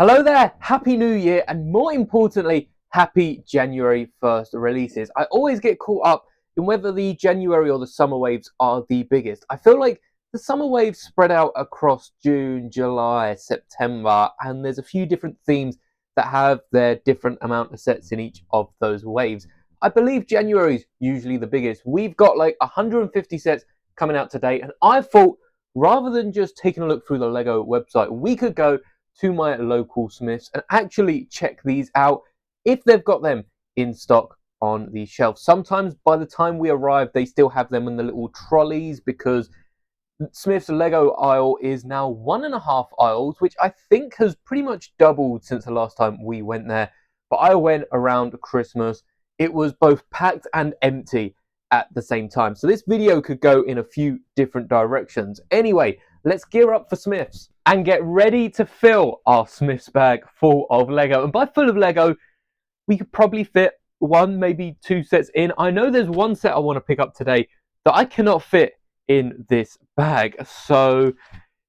Hello there, Happy New Year, and more importantly, Happy January 1st releases. I always get caught up in whether the January or the summer waves are the biggest. I feel like the summer waves spread out across June, July, September, and there's a few different themes that have their different amount of sets in each of those waves. I believe January is usually the biggest. We've got like 150 sets coming out today, and I thought rather than just taking a look through the LEGO website, we could go to my local Smiths and actually check these out if they've got them in stock on the shelf. Sometimes by the time we arrive, they still have them in the little trolleys because Smith's Lego aisle is now 1.5 aisles, which I think has pretty much doubled since the last time we went there. But I went around Christmas. It was both packed and empty at the same time. So this video could go in a few different directions. Anyway, let's gear up for Smiths and get ready to fill our Smiths bag full of Lego. And by full of Lego, we could probably fit one, maybe two sets in. I know there's one set I want to pick up today that I cannot fit in this bag. So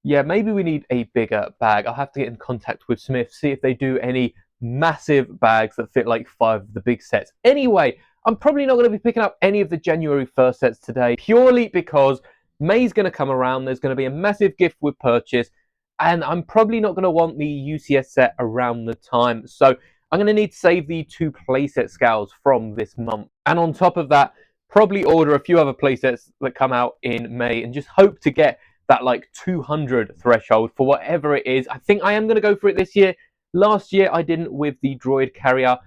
yeah, maybe we need a bigger bag. I'll have to get in contact with Smiths, see if they do any massive bags that fit like 5 of the big sets. Anyway, I'm probably not going to be picking up any of the January 1st sets today, purely because May's going to come around. There's going to be a massive gift with purchase, and I'm probably not going to want the UCS set around the time. So I'm going to need to save the 2 playset scales from this month. And on top of that, probably order a few other playsets that come out in May and just hope to get that like 200 threshold for whatever it is. I think I am going to go for it this year. Last year I didn't with the Droid Carrier,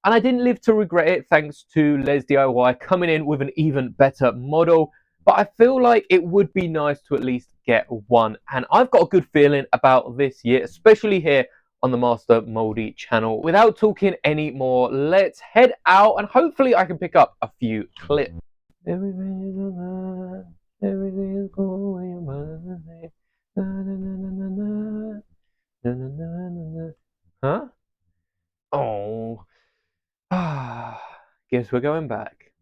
and I didn't live to regret it thanks to Les DIY coming in with an even better model. But I feel like it would be nice to at least get one. And I've got a good feeling about this year, especially here on the Master Moldy channel. Without talking any more, let's head out and hopefully I can pick up a few clips. Everything is alive, everything is going by. Huh? Oh. Guess we're going back.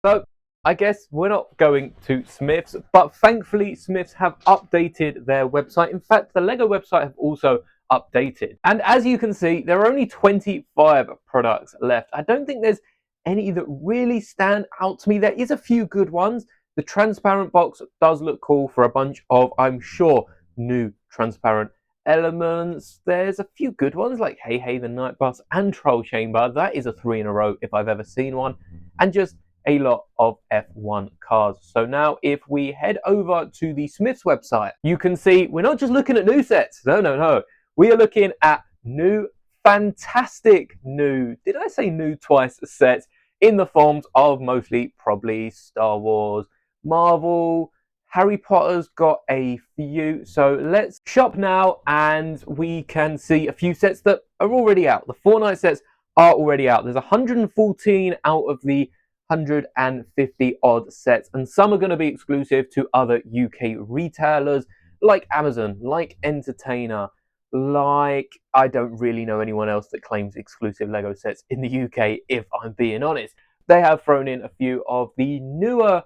So, I guess we're not going to Smiths, but thankfully Smiths have updated their website. In fact, the LEGO website have also updated. And as you can see, there are only 25 products left. I don't think there's any that really stand out to me. There is a few good ones. The transparent box does look cool for a bunch of, I'm sure, new transparent elements. There's a few good ones like Hey Hey the Night Bus and Troll Chamber. That is a 3 in a row if I've ever seen one. And just a lot of F1 cars. So now if we head over to the Smiths website, you can see we're not just looking at new sets. No. We are looking at new, fantastic new, did I say new twice, sets in the forms of mostly probably Star Wars, Marvel, Harry Potter's got a few. So let's shop now and we can see a few sets that are already out. The Fortnite sets are already out. There's 114 out of the 150 odd sets, and some are going to be exclusive to other UK retailers like Amazon, like Entertainer, like I don't really know anyone else that claims exclusive Lego sets in the UK, if I'm being honest. They have thrown in a few of the newer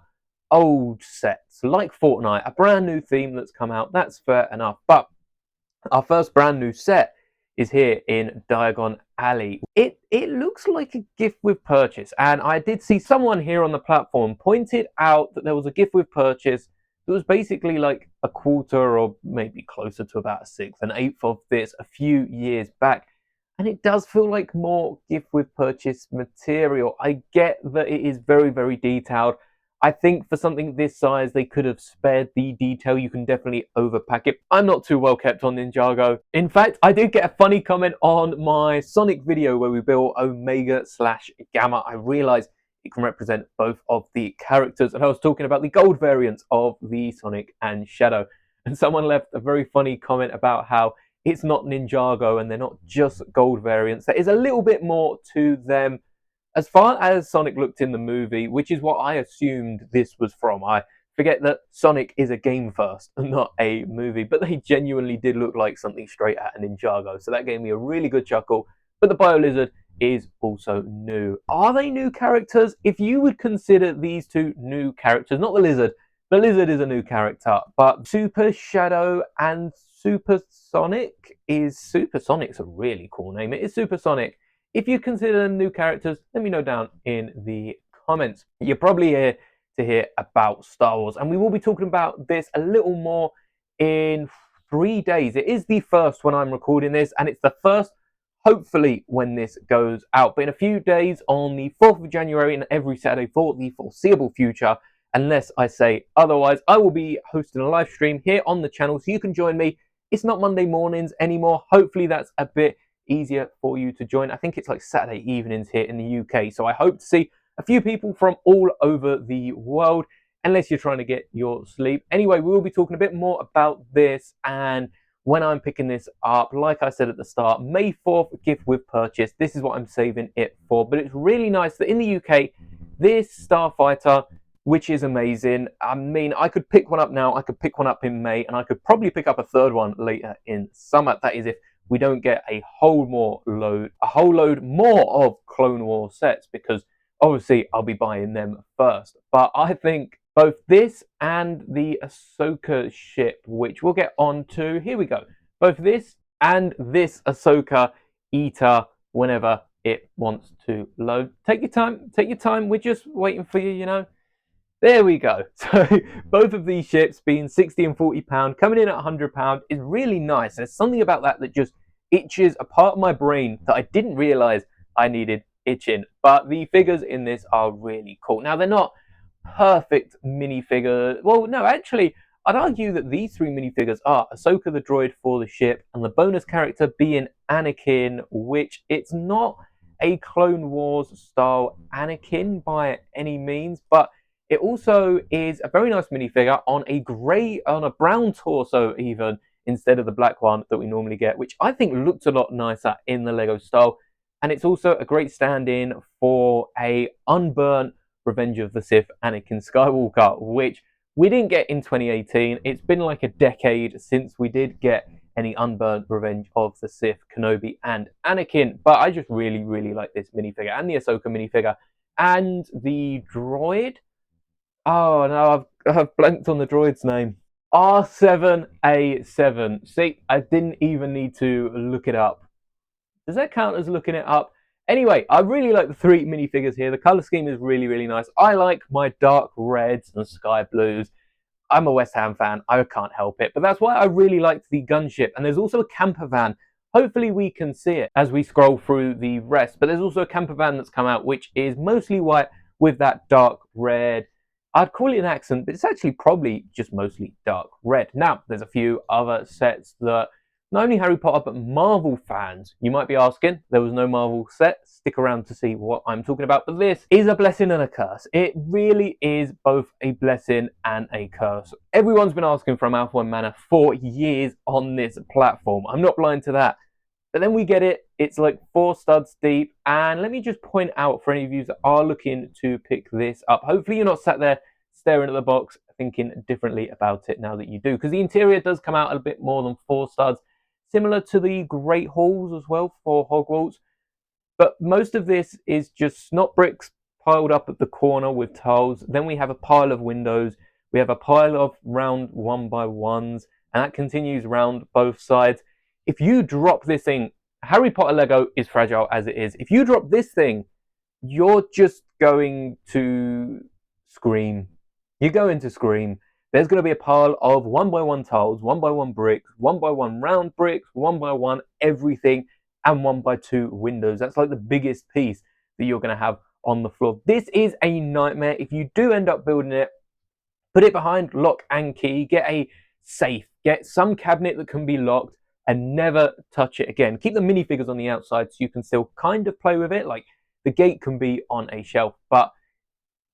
old sets like Fortnite, a brand new theme that's come out. That's fair enough, but our first brand new set is here in Diagon Alley. It looks like a gift with purchase, and I did see someone here on the platform pointed out that there was a gift with purchase that was basically like a quarter or maybe closer to about a sixth, an eighth of this a few years back. And it does feel like more gift with purchase material. I get that it is very, very detailed. I think for something this size, they could have spared the detail. You can definitely overpack it. I'm not too well kept on Ninjago. In fact, I did get a funny comment on my Sonic video where we built Omega/Gamma. I realized it can represent both of the characters, and I was talking about the gold variants of the Sonic and Shadow. And someone left a very funny comment about how it's not Ninjago and they're not just gold variants. There is a little bit more to them. As far as Sonic looked in the movie, which is what I assumed this was from, I forget that Sonic is a game first and not a movie, but they genuinely did look like something straight out of Ninjago, so that gave me a really good chuckle. But the BioLizard is also new. Are they new characters? If you would consider these two new characters, not the lizard, Blizzard is a new character, but Super Shadow and Supersonic is Supersonic's a really cool name. It is Supersonic. If you consider them new characters, let me know down in the comments. You're probably here to hear about Star Wars, and we will be talking about this a little more in 3 days. It is the first when I'm recording this, and it's the first hopefully when this goes out. But in a few days, on the 4th of January and every Saturday for the foreseeable future, unless I say otherwise, I will be hosting a live stream here on the channel, so you can join me. It's not Monday mornings anymore. Hopefully that's a bit easier for you to join. I think it's like Saturday evenings here in the UK, so I hope to see a few people from all over the world, unless you're trying to get your sleep. Anyway, we will be talking a bit more about this and when I'm picking this up. Like I said at the start, May 4th, gift with purchase. This is what I'm saving it for. But it's really nice that in the UK, this Starfighter, which is amazing. I mean, I could pick one up now, I could pick one up in May, and I could probably pick up a third one later in summer. That is if we don't get a whole load more of Clone Wars sets, because obviously I'll be buying them first. But I think both this and the Ahsoka ship, which we'll get on to, here we go. Both this and this Ahsoka Eater, whenever it wants to load. Take your time, we're just waiting for you, you know. There we go. So both of these ships being 60 and 40 pound, coming in at 100 pound is really nice. There's something about that that just itches a part of my brain that I didn't realize I needed itching. But the figures in this are really cool. Now, they're not perfect minifigure. Well, no, actually, I'd argue that these three minifigures are Ahsoka the droid for the ship, and the bonus character being Anakin, which it's not a Clone Wars style Anakin by any means, but it also is a very nice minifigure on a brown torso even, instead of the black one that we normally get, which I think looks a lot nicer in the Lego style. And it's also a great stand-in for a unburnt Revenge of the Sith Anakin Skywalker, which we didn't get in 2018. It's been like a decade since we did get any unburnt Revenge of the Sith Kenobi and Anakin. But I just really, really like this minifigure and the Ahsoka minifigure. And the droid, oh no, I've blanked on the droid's name. R7A7. See, I didn't even need to look it up. Does that count as looking it up? Anyway, I really like the three minifigures here. The color scheme is really, really nice. I like my dark reds and sky blues. I'm a West Ham fan. I can't help it. But that's why I really liked the gunship. And there's also a camper van. Hopefully we can see it as we scroll through the rest. But there's also a camper van that's come out, which is mostly white with that dark red. I'd call it an accent, but it's actually probably just mostly dark red. Now, there's a few other sets that not only Harry Potter, but Marvel fans, you might be asking. There was no Marvel set. Stick around to see what I'm talking about. But this is a blessing and a curse. It really is both a blessing and a curse. Everyone's been asking for a Malfoy Manor for years on this platform. I'm not blind to that. But then we get it. It's like 4 studs deep. And let me just point out for any of you that are looking to pick this up, hopefully you're not sat there staring at the box thinking differently about it now that you do. Because the interior does come out a bit more than 4 studs. Similar to the Great Halls as well for Hogwarts. But most of this is just snot bricks piled up at the corner with tiles. Then we have a pile of windows. We have a pile of round 1x1s. And that continues round both sides. If you drop this thing, Harry Potter Lego is fragile as it is. If you drop this thing, you're just going to scream. You're going to scream. There's going to be a pile of 1x1 tiles, 1x1 bricks, 1x1 round bricks, 1x1 everything, and 1x2 windows. That's like the biggest piece that you're going to have on the floor. This is a nightmare. If you do end up building it, put it behind lock and key. Get a safe. Get some cabinet that can be locked and never touch it again. Keep the minifigures on the outside so you can still kind of play with it. Like the gate can be on a shelf, but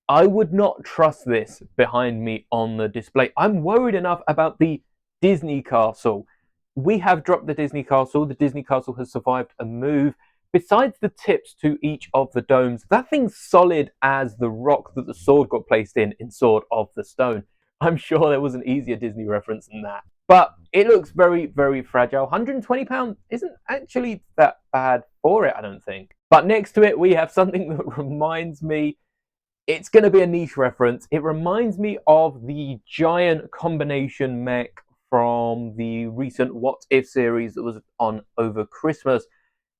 I would not trust this behind me on the display. I'm worried enough about the Disney Castle. We have dropped the Disney Castle. The Disney Castle has survived a move. Besides the tips to each of the domes, that thing's solid as the rock that the sword got placed in Sword of the Stone. I'm sure there was an easier Disney reference than that. But it looks very, very fragile. £120 isn't actually that bad for it, I don't think. But next to it, we have something that reminds me It's going to be a niche reference. It reminds me of the giant combination mech from the recent What If series that was on over Christmas.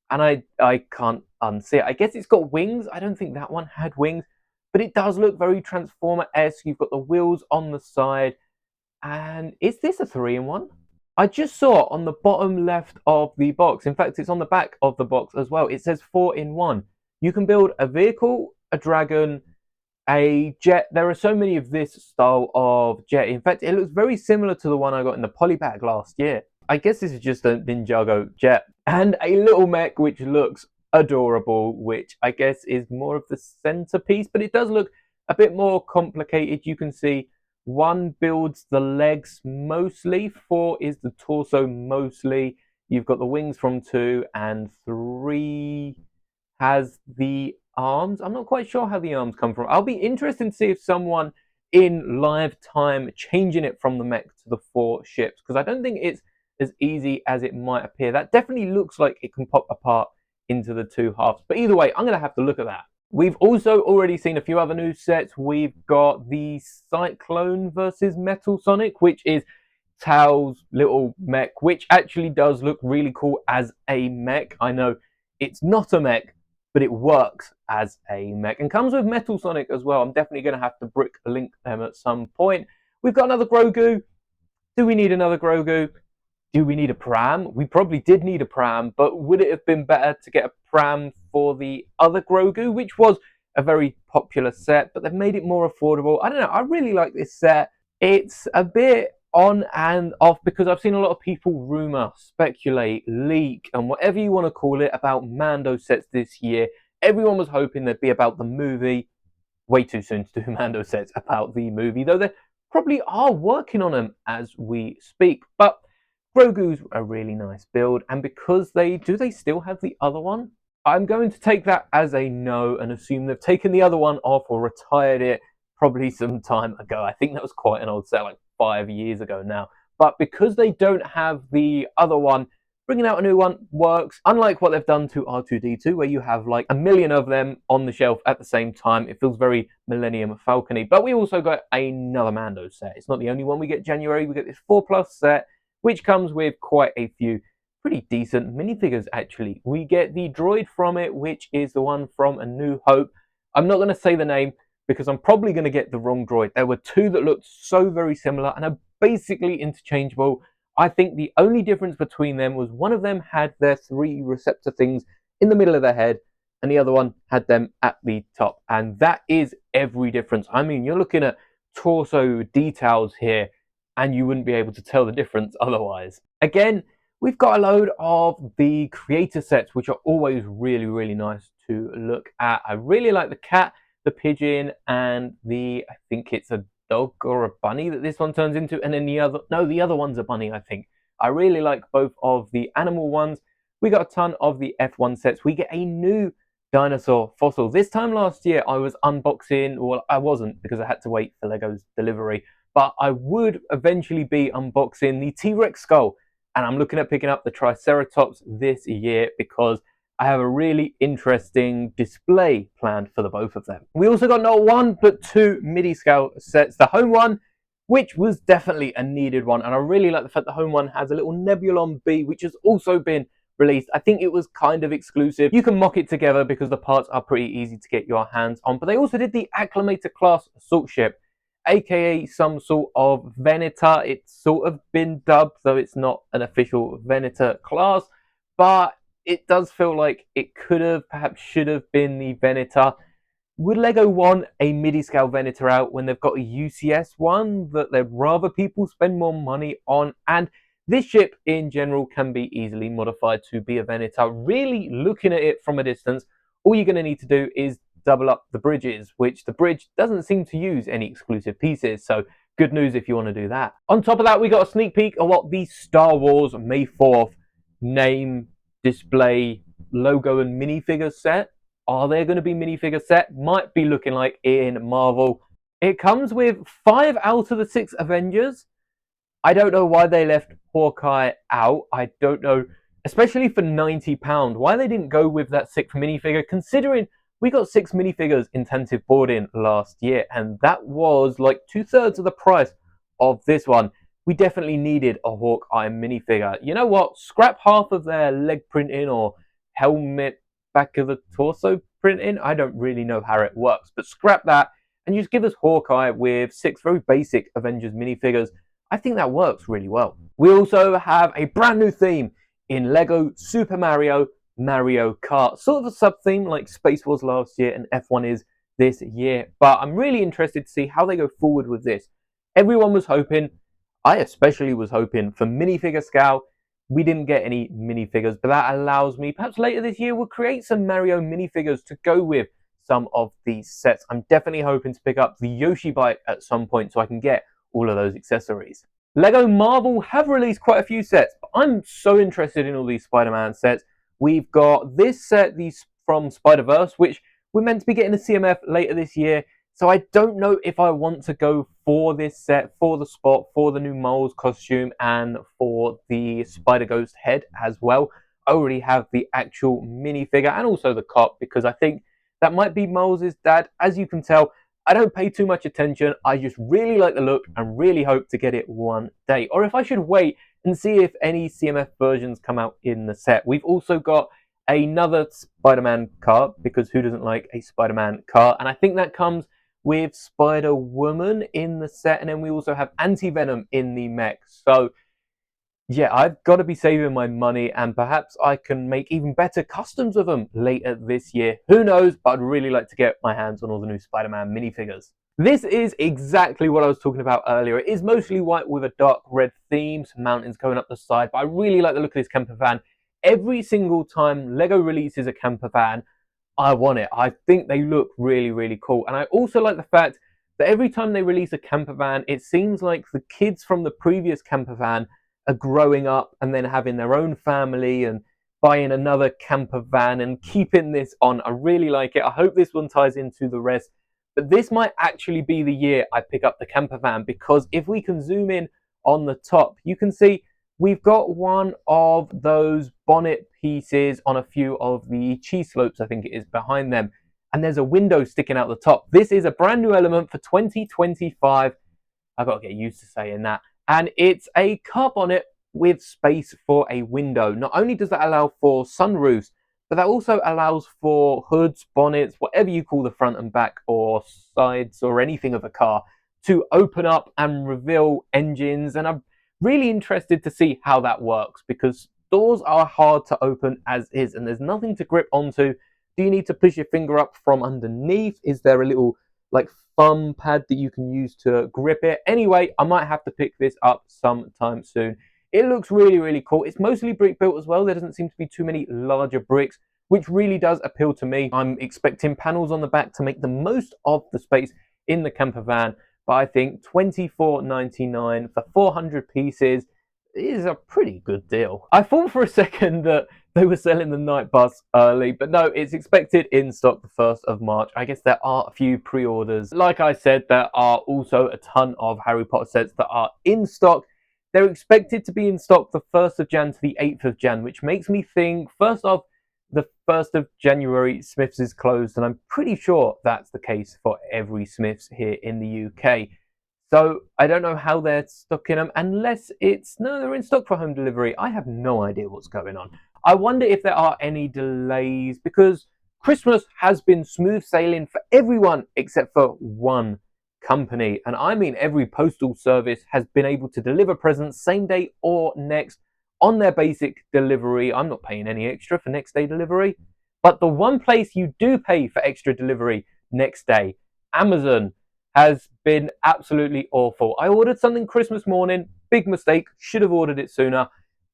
And I can't unsee it. I guess it's got wings. I don't think that one had wings, but it does look very Transformer-esque. You've got the wheels on the side. And is this a 3-in-1? I just saw on the bottom left of the box. In fact, it's on the back of the box as well. It says 4-in-1. You can build a vehicle, a dragon, a jet. There are so many of this style of jet. In fact, it looks very similar to the one I got in the polybag last year. I guess this is just a Ninjago jet. And a little mech which looks adorable, which I guess is more of the centerpiece, but it does look a bit more complicated. You can see 1 builds the legs mostly, 4 is the torso mostly. You've got the wings from 2, and 3 has the arms. I'm not quite sure how the arms come from. I'll be interested to see if someone in live time changing it from the mech to the 4 ships, because I don't think it's as easy as it might appear. That definitely looks like it can pop apart into the 2 halves. But either way, I'm going to have to look at that. We've also already seen a few other new sets. We've got the Cyclone versus Metal Sonic, which is Tao's little mech, which actually does look really cool as a mech. I know it's not a mech, but it works as a mech and comes with Metal Sonic as well. I'm definitely going to have to brick link them at some point. We've got another Grogu. Do we need another Grogu? Do we need a pram? We probably did need a pram, but would it have been better to get a pram for the other Grogu, which was a very popular set, but they've made it more affordable? I don't know. I really like this set. It's a bit on and off because I've seen a lot of people rumor, speculate, leak, and whatever you want to call it about Mando sets this year. Everyone was hoping they'd be about the movie. Way too soon to do Mando sets about the movie, though they probably are working on them as we speak. But Grogu's a really nice build, and because they still have the other one? I'm going to take that as a no and assume they've taken the other one off or retired it probably some time ago. I think that was quite an old set, like 5 years ago now. But because they don't have the other one, bringing out a new one works. Unlike what they've done to R2-D2, where you have like a million of them on the shelf at the same time, it feels very Millennium Falcon-y. But we also got another Mando set. It's not the only one we get January. We get this 4+ set, which comes with quite a few pretty decent minifigures, actually. We get the droid from it, which is the one from A New Hope. I'm not going to say the name because I'm probably going to get the wrong droid. There were 2 that looked so very similar and are basically interchangeable. I think the only difference between them was one of them had their 3 receptor things in the middle of their head, and the other one had them at the top. And that is every difference. I mean, you're looking at torso details here, and you wouldn't be able to tell the difference otherwise. Again, we've got a load of the creator sets, which are always really, really nice to look at. I really like the cat, the pigeon, and I think it's a dog or a bunny that this one turns into, and then the other one's a bunny, I think. I really like both of the animal ones. We got a ton of the F1 sets. We get a new dinosaur fossil. This time last year, I was unboxing, well, I wasn't because I had to wait for Lego's delivery, but I would eventually be unboxing the T-Rex skull, and I'm looking at picking up the Triceratops this year because I have a really interesting display planned for the both of them. We also got not 1, but 2 MIDI scale sets. The home one, which was definitely a needed one, and I really like the fact the home one has a little Nebulon B, which has also been released. I think it was kind of exclusive. You can mock it together because the parts are pretty easy to get your hands on, but they also did the Acclamator class assault ship, aka some sort of Venator. It's sort of been dubbed, though it's not an official Venator class, but it does feel like it could have, perhaps should have been the Venator. Would LEGO want a MIDI scale Venator out when they've got a UCS one that they'd rather people spend more money on? And this ship in general can be easily modified to be a Venator. Really looking at it from a distance, all you're going to need to do is double up the bridges, which the bridge doesn't seem to use any exclusive pieces, so good news if you want to do that. On top of that, we got a sneak peek of what the Star Wars May 4th name, display, logo and minifigure set. Are there going to be minifigure set? Might be looking like in Marvel. It comes with 5 out of the 6 Avengers. I don't know why they left Hawkeye out. I don't know, especially for £90, why they didn't go with that 6th minifigure, considering we got 6 minifigures intensive boarding last year, and that was like 2/3 of the price of this one. We definitely needed a Hawkeye minifigure. You know what? Scrap half of their leg printing or helmet back of the torso printing. I don't really know how it works, but scrap that and just give us Hawkeye with 6 very basic Avengers minifigures. I think that works really well. We also have a brand new theme in Lego Super Mario Kart. Sort of a sub-theme like Space was last year and F1 is this year. But I'm really interested to see how they go forward with this. Everyone was hoping, I especially was hoping, for minifigure scale. We didn't get any minifigures, but that allows me, perhaps later this year, we'll create some Mario minifigures to go with some of these sets. I'm definitely hoping to pick up the Yoshi bike at some point so I can get all of those accessories. Lego Marvel have released quite a few sets, but I'm so interested in all these Spider-Man sets. We've got this set, these from Spider-Verse, which we're meant to be getting a CMF later this year. So I don't know if I want to go for this set, for the Spot, for the new Miles costume, and for the Spider-Ghost head as well. I already have the actual minifigure and also the cop because I think that might be Miles' dad. As you can tell, I don't pay too much attention. I just really like the look and really hope to get it one day. Or if I should wait and see if any CMF versions come out in the set. We've also got another Spider-Man car, because who doesn't like a Spider-Man car? And I think that comes with Spider-Woman in the set, and then we also have Anti-Venom in the mech. So yeah, I've got to be saving my money, and perhaps I can make even better customs of them later this year. Who knows, but I'd really like to get my hands on all the new Spider-Man minifigures. This is exactly what I was talking about earlier. It is mostly white with a dark red theme, some mountains going up the side, but I really like the look of this camper van. Every single time Lego releases a camper van, I want it. I think they look really, really cool. And I also like the fact that every time they release a camper van, it seems like the kids from the previous camper van are growing up and then having their own family and buying another camper van and keeping this on. I really like it. I hope this one ties into the rest. But this might actually be the year I pick up the camper van, because if we can zoom in on the top, you can see we've got one of those bonnet pieces on a few of the cheese slopes, I think it is, behind them. And there's a window sticking out the top. This is a brand new element for 2025. I've got to get used to saying that. And it's a car bonnet with space for a window. Not only does that allow for sunroofs, but that also allows for hoods, bonnets, whatever you call the front and back or sides or anything of a car, to open up and reveal engines. And I'm really interested to see how that works, because doors are hard to open as is and there's nothing to grip onto. Do you need to push your finger up from underneath? Is there a little like thumb pad that you can use to grip it? Anyway, I might have to pick this up sometime soon. It looks really, really cool. It's mostly brick built as well. There doesn't seem to be too many larger bricks, which really does appeal to me. I'm expecting panels on the back to make the most of the space in the camper van, but I think $24.99 for 400 pieces is a pretty good deal. I thought for a second that they were selling the night bus early, but no, it's expected in stock the 1st of March. I guess there are a few pre-orders. Like I said, there are also a ton of Harry Potter sets that are in stock. They're expected to be in stock the 1st of Jan to the 8th of Jan, which makes me think, first off, the 1st of January, Smiths is closed, and I'm pretty sure that's the case for every Smiths here in the UK. So I don't know how they're stocking them, unless it's, no, they're in stock for home delivery. I have no idea what's going on. I wonder if there are any delays, because Christmas has been smooth sailing for everyone except for one company. And I mean, every postal service has been able to deliver presents same day or next on their basic delivery. I'm not paying any extra for next day delivery. But the one place you do pay for extra delivery next day, Amazon, has been absolutely awful. I ordered something Christmas morning, big mistake, should have ordered it sooner.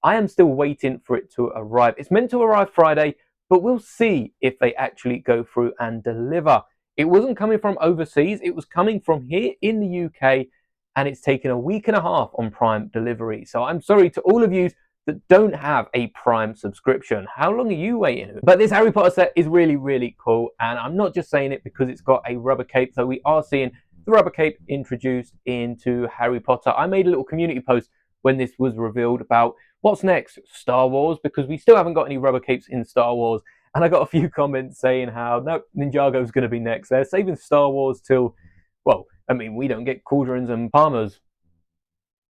I am still waiting for it to arrive. It's meant to arrive Friday, but we'll see if they actually go through and deliver. It wasn't coming from overseas, it was coming from here in the UK, and it's taken a week and a half on Prime delivery. So I'm sorry to all of you that don't have a Prime subscription. How long are you waiting? But this Harry Potter set is really, really cool, and I'm not just saying it because it's got a rubber cape, so we are seeing the rubber cape introduced into Harry Potter. I made a little community post when this was revealed about what's next, Star Wars, because we still haven't got any rubber capes in Star Wars, And I got a few comments saying how, nope, Ninjago's going to be next. They're saving Star Wars till, well, I mean, we don't get cauldrons and Palmers.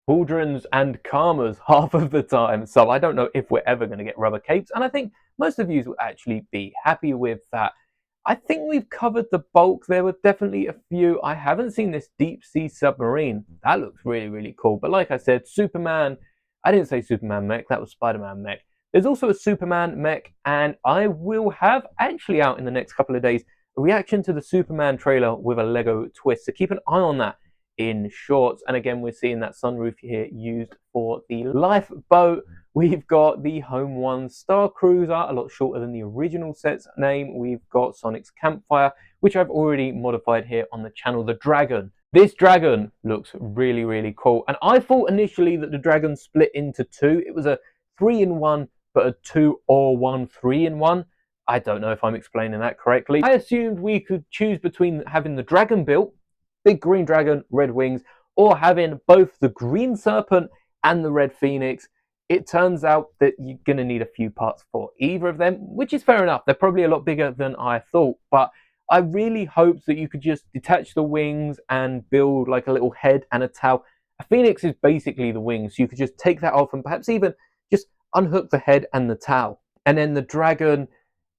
Cauldrons and Karmas half of the time. So I don't know if we're ever going to get rubber capes. And I think most of you will actually be happy with that. I think we've covered the bulk. There were definitely a few. I haven't seen this deep sea submarine. That looks really, really cool. But like I said, Superman, I didn't say Superman mech. That was Spider-Man mech. There's also a Superman mech. And I will have actually out in the next couple of days a reaction to the Superman trailer with a Lego twist. So keep an eye on that in shorts. And again, we're seeing that sunroof here used for the lifeboat. We've got the Home One Star Cruiser, a lot shorter than the original set's name. We've got Sonic's Campfire, which I've already modified here on the channel, the Dragon. This Dragon looks really, really cool. And I thought initially that the Dragon split into two. It was a 3-in-1, but a 2 or 1 3-in-1. I don't know if I'm explaining that correctly. I assumed we could choose between having the Dragon built, big green dragon, red wings, or having both the green serpent and the red phoenix. It turns out that you're going to need a few parts for either of them, which is fair enough. They're probably a lot bigger than I thought, but I really hoped that you could just detach the wings and build like a little head and a tail. A phoenix is basically the wings, so you could just take that off and perhaps even just unhook the head and the tail. And then the dragon,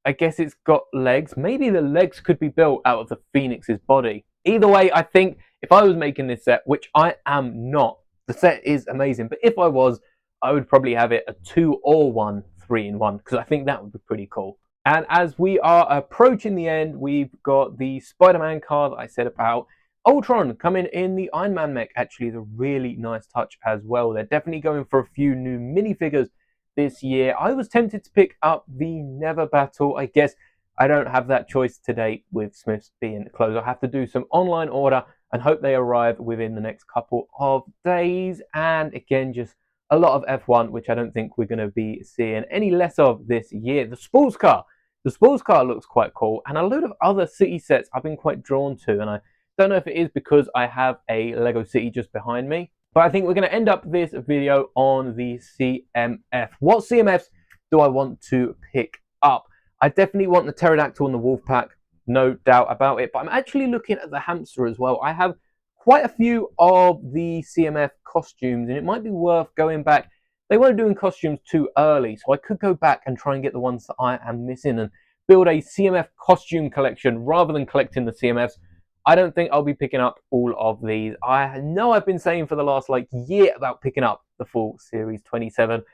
I guess it's got legs. Maybe the legs could be built out of the phoenix's body. Either way, I think if I was making this set, which I am not, the set is amazing, but if I was, I would probably have it a 2 or 1 3-in-1, because I think that would be pretty cool. And as we are approaching the end, we've got the Spider-Man car that I said about. Ultron coming in the Iron Man mech actually is a really nice touch as well. They're definitely going for a few new minifigures this year. I was tempted to pick up the Never Battle. I guess I don't have that choice today with Smiths being closed. I'll have to do some online order and hope they arrive within the next couple of days. And again, just a lot of F1, which I don't think we're going to be seeing any less of this year. The sports car. The sports car looks quite cool. And a load of other city sets I've been quite drawn to. And I don't know if it is because I have a Lego City just behind me. But I think we're going to end up this video on the CMF. What CMFs do I want to pick up? I definitely want the Pterodactyl and the Wolfpack, no doubt about it. But I'm actually looking at the hamster as well. I have quite a few of the CMF costumes, and it might be worth going back. They weren't doing costumes too early, so I could go back and try and get the ones that I am missing and build a CMF costume collection rather than collecting the CMFs. I don't think I'll be picking up all of these. I know I've been saying for the last year about picking up the full Series 27.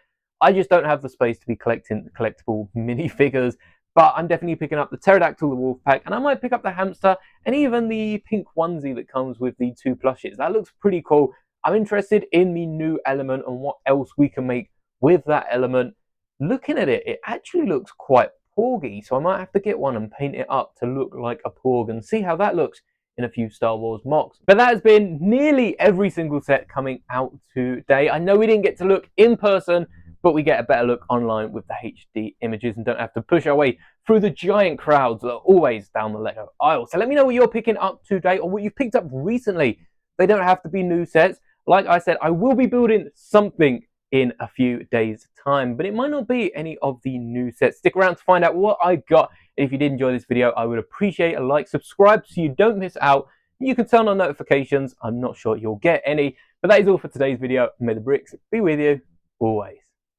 I just don't have the space to be collecting collectible minifigures. But I'm definitely picking up the Pterodactyl, the Wolfpack, and I might pick up the hamster and even the pink onesie that comes with the 2 plushes. That looks pretty cool. I'm interested in the new element and what else we can make with that element. Looking at it, it actually looks quite porgy, so I might have to get one and paint it up to look like a porg and see how that looks in a few Star Wars mocks. But that has been nearly every single set coming out today. I know we didn't get to look in person, but we get a better look online with the HD images and don't have to push our way through the giant crowds that are always down the Lego aisle. So let me know what you're picking up today or what you've picked up recently. They don't have to be new sets. Like I said, I will be building something in a few days' time, but it might not be any of the new sets. Stick around to find out what I got. And if you did enjoy this video, I would appreciate a like, subscribe so you don't miss out. You can turn on notifications. I'm not sure you'll get any, but that is all for today's video. May the bricks be with you always.